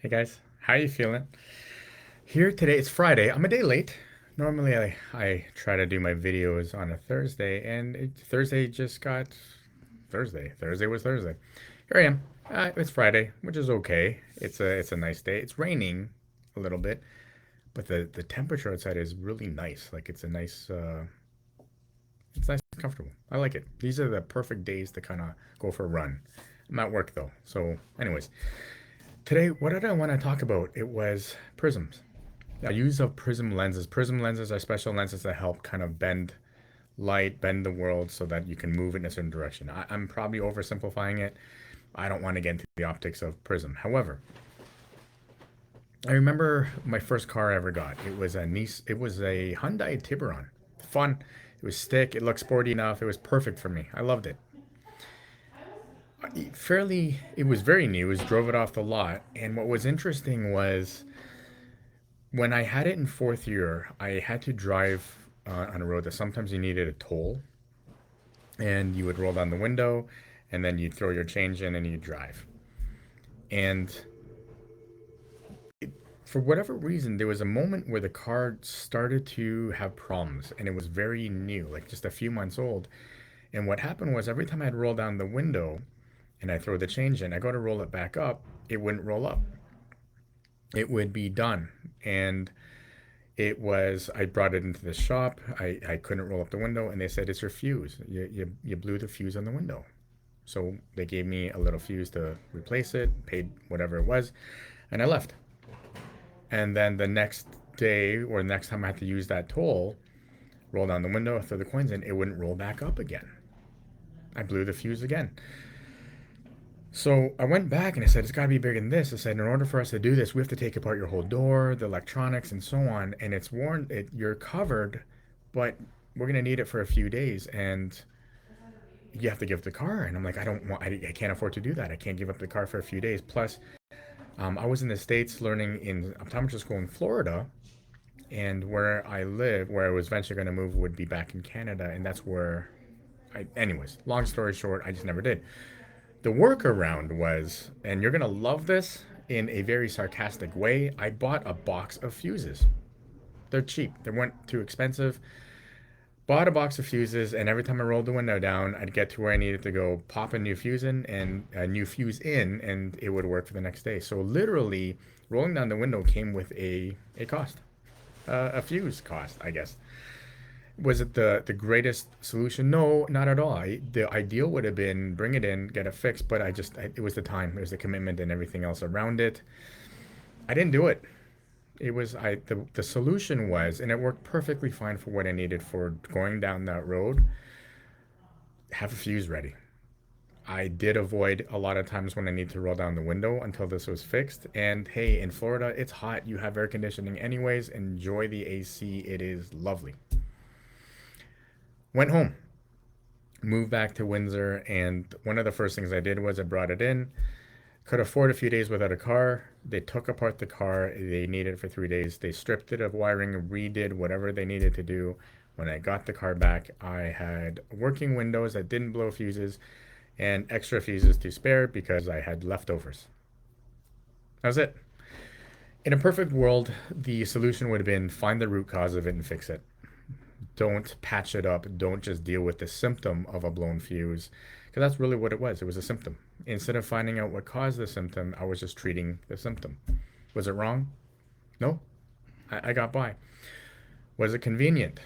Hey guys, how you feeling? Here today, it's Friday. I'm a day late. Normally I try to do my videos on a Thursday, and Thursday just got Thursday. Thursday was Thursday. Here I am. It's Friday, which is okay. It's a nice day. It's raining a little bit, but the temperature outside is really nice. Like it's nice and comfortable. I like it. These are the perfect days to kind of go for a run. I'm at work though. So anyways, today, what did I want to talk about? It was prisms. Use of prism lenses. Prism lenses are special lenses that help kind of bend light, bend the world so that you can move in a certain direction. I'm probably oversimplifying it. I don't want to get into the optics of prism. However, I remember my first car I ever got. It was a It was a Hyundai Tiburon. Fun. It was thick. It looked sporty enough. It was perfect for me. I loved it. It was very new. It was drove it off the lot. And what was interesting was when I had it in fourth year, I had to drive on a road that sometimes you needed a toll, and you would roll down the window, and then you'd throw your change in and you'd drive. And for whatever reason, there was a moment where the car started to have problems, and it was very new, like just a few months old. And what happened was every time I'd roll down the window and I throw the change in, I go to roll it back up, it wouldn't roll up. It would be done. And I brought it into the shop. I couldn't roll up the window, and they said, it's your fuse. You blew the fuse on the window. So they gave me a little fuse to replace it, paid whatever it was, and I left. And then the next day or next time I had to use that tool, roll down the window, throw the coins in, it wouldn't roll back up again. I blew the fuse again. So I went back and I said, it's got to be bigger than this. I said, in order for us to do this, we have to take apart your whole door, the electronics, and so on. And it's worn, you're covered, but we're going to need it for a few days. And you have to give the car. And I'm like, I can't afford to do that. I can't give up the car for a few days. Plus, I was in the States learning in optometry school in Florida. And where I was eventually going to move, would be back in Canada. And that's where anyways, long story short, I just never did. The workaround was, and you're going to love this in a very sarcastic way, I bought a box of fuses. They're cheap, they weren't too expensive. Bought a box of fuses, and every time I rolled the window down, I'd get to where I needed to go, pop a new fuse in, and a new fuse in, and it would work for the next day. So literally, rolling down the window came with a cost, a fuse cost, I guess. Was it the greatest solution? No, not at all. The ideal would have been bring it in, get it fixed, but it was the time, it was the commitment, and everything else around it. I didn't do it. The solution was, and it worked perfectly fine for what I needed for going down that road. Have a fuse ready. I did avoid a lot of times when I need to roll down the window until this was fixed. And hey, in Florida, it's hot. You have air conditioning anyways. Enjoy the AC. It is lovely. Went home, moved back to Windsor, and one of the first things I did was I brought it in. Could afford a few days without a car. They took apart the car. They needed it for 3 days. They stripped it of wiring, redid whatever they needed to do. When I got the car back, I had working windows that didn't blow fuses and extra fuses to spare because I had leftovers. That was it. In a perfect world, the solution would have been find the root cause of it and fix it. Don't patch it up. Don't just deal with the symptom of a blown fuse, because that's really what it was. It was a symptom. Instead of finding out what caused the symptom, I was just treating the symptom. Was it wrong? No. I got by. Was it convenient?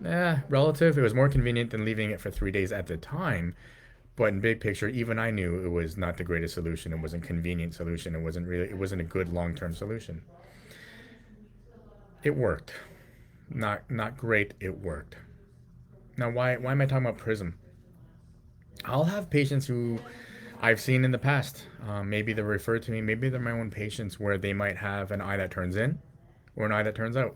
Relative. It was more convenient than leaving it for 3 days at the time. But in big picture, even I knew it was not the greatest solution. It wasn't a convenient solution. It wasn't a good long-term solution. It worked. Not great. It worked. Now, why am I talking about Prism? I'll have patients who I've seen in the past. Maybe they're referred to me. Maybe they're my own patients where they might have an eye that turns in or an eye that turns out,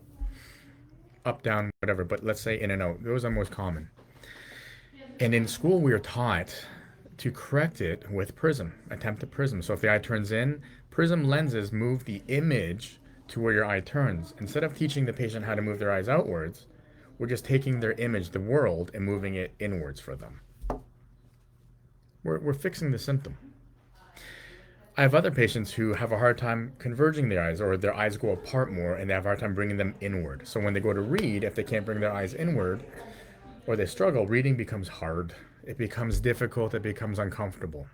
up, down, whatever. But let's say in and out. Those are most common. And in school, we are taught to correct it with Prism, attempt at Prism. So if the eye turns in, Prism lenses move the image to where your eye turns. Instead of teaching the patient how to move their eyes outwards, we're just taking their image, the world, and moving it inwards for them. We're fixing the symptom. I have other patients who have a hard time converging their eyes, or their eyes go apart more and they have a hard time bringing them inward. So when they go to read, if they can't bring their eyes inward or they struggle, reading becomes hard. It becomes difficult. It becomes uncomfortable.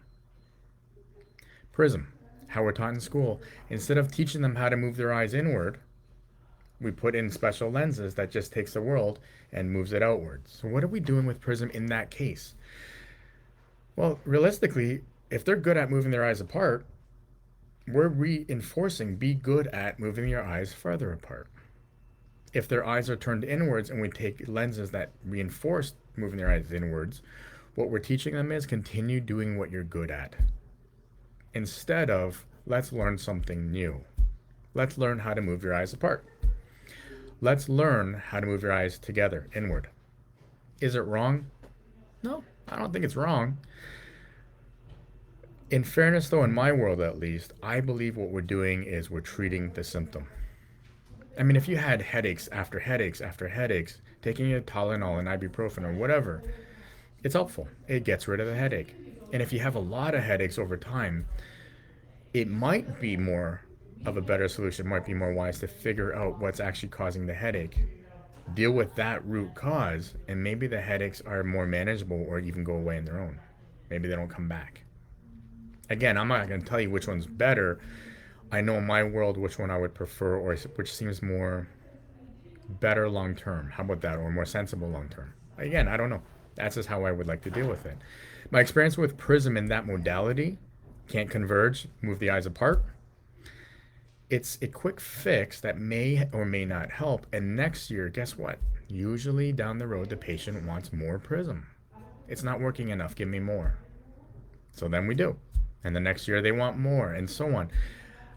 Prism, how we're taught in school, instead of teaching them how to move their eyes inward, we put in special lenses that just takes the world and moves it outwards. So what are we doing with Prism in that case? Well, realistically, if they're good at moving their eyes apart, we're reinforcing be good at moving your eyes farther apart. If their eyes are turned inwards and we take lenses that reinforce moving their eyes inwards, what we're teaching them is continue doing what you're good at. Instead of let's learn something new. Let's learn how to move your eyes apart. Let's learn how to move your eyes together, inward. Is it wrong? No, I don't think it's wrong. In fairness, though, in my world at least, I believe what we're doing is we're treating the symptom. I mean, if you had headaches after headaches after headaches, taking a Tylenol and ibuprofen or whatever, it's helpful. It gets rid of the headache. And if you have a lot of headaches over time, it might be more of a better solution, might be more wise to figure out what's actually causing the headache, deal with that root cause, and maybe the headaches are more manageable or even go away on their own. Maybe they don't come back. Again, I'm not going to tell you which one's better. I know in my world which one I would prefer, or which seems more better long term. How about that? Or more sensible long term. Again, I don't know. That's just how I would like to deal with it. My experience with Prism in that modality, can't converge, move the eyes apart. It's a quick fix that may or may not help. And next year, guess what? Usually down the road, the patient wants more Prism. It's not working enough. Give me more. So then we do. And the next year they want more, and so on.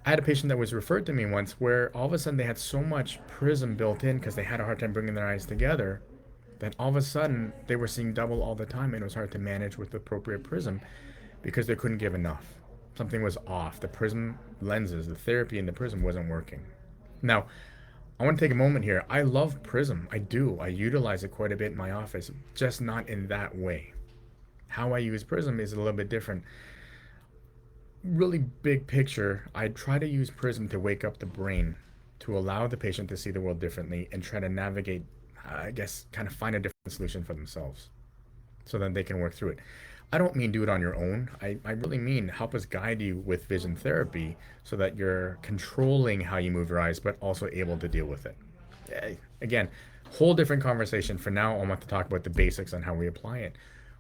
I had a patient that was referred to me once where all of a sudden they had so much Prism built in because they had a hard time bringing their eyes together that all of a sudden they were seeing double all the time, and it was hard to manage with the appropriate Prism because they couldn't give enough. Something was off. The Prism lenses, the therapy in the Prism wasn't working. Now, I want to take a moment here. I love Prism. I do. I utilize it quite a bit in my office, just not in that way. How I use Prism is a little bit different. Really big picture, I try to use Prism to wake up the brain, to allow the patient to see the world differently and try to navigate, I guess, kind of find a different solution for themselves so that they can work through it. I don't mean do it on your own. I really mean help us guide you with vision therapy so that you're controlling how you move your eyes, but also able to deal with it. Again, whole different conversation. For now, I want to talk about the basics on how we apply it.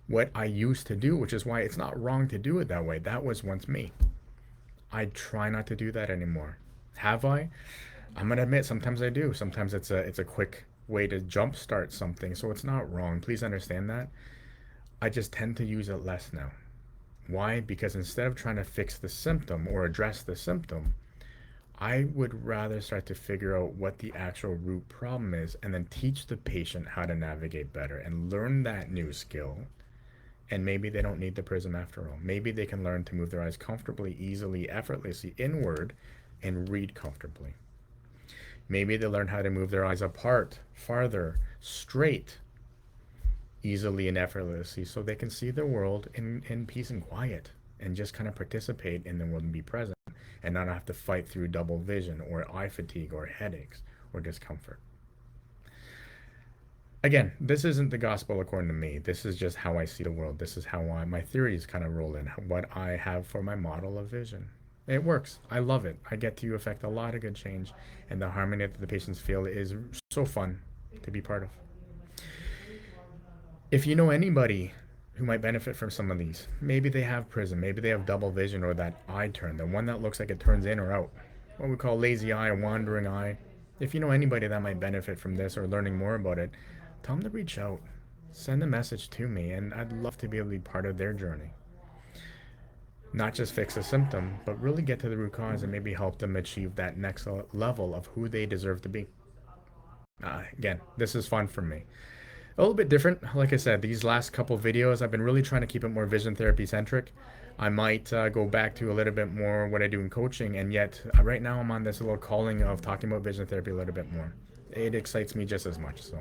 What I used to do, which is why it's not wrong to do it that way. That was once me. I try not to do that anymore. Have I? I'm gonna admit sometimes I do. Sometimes it's a quick way to jumpstart something, so it's not wrong. Please understand that. I just tend to use it less now. Why? Because instead of trying to fix the symptom or address the symptom, I would rather start to figure out what the actual root problem is and then teach the patient how to navigate better and learn that new skill. And maybe they don't need the Prism after all. Maybe they can learn to move their eyes comfortably, easily, effortlessly inward and read comfortably. Maybe they learn how to move their eyes apart, farther, straight, easily and effortlessly so they can see the world in peace and quiet and just kind of participate in the world and be present and not have to fight through double vision or eye fatigue or headaches or discomfort. Again, this isn't the gospel according to me. This is just how I see the world. This is how my theories kind of roll in, what I have for my model of vision. It works. I love it. I get to affect a lot of good change, and the harmony that the patients feel is so fun to be part of. If you know anybody who might benefit from some of these, maybe they have Prism, maybe they have double vision or that eye turn, the one that looks like it turns in or out, what we call lazy eye, wandering eye. If you know anybody that might benefit from this or learning more about it, tell them to reach out. Send a message to me, and I'd love to be able to be part of their journey. Not just fix a symptom, but really get to the root cause and maybe help them achieve that next level of who they deserve to be. Again, this is fun for me. A little bit different. Like I said, these last couple videos, I've been really trying to keep it more vision therapy centric. I might go back to a little bit more what I do in coaching, and yet right now I'm on this little calling of talking about vision therapy a little bit more. It excites me just as much. So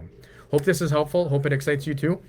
hope this is helpful. Hope it excites you too.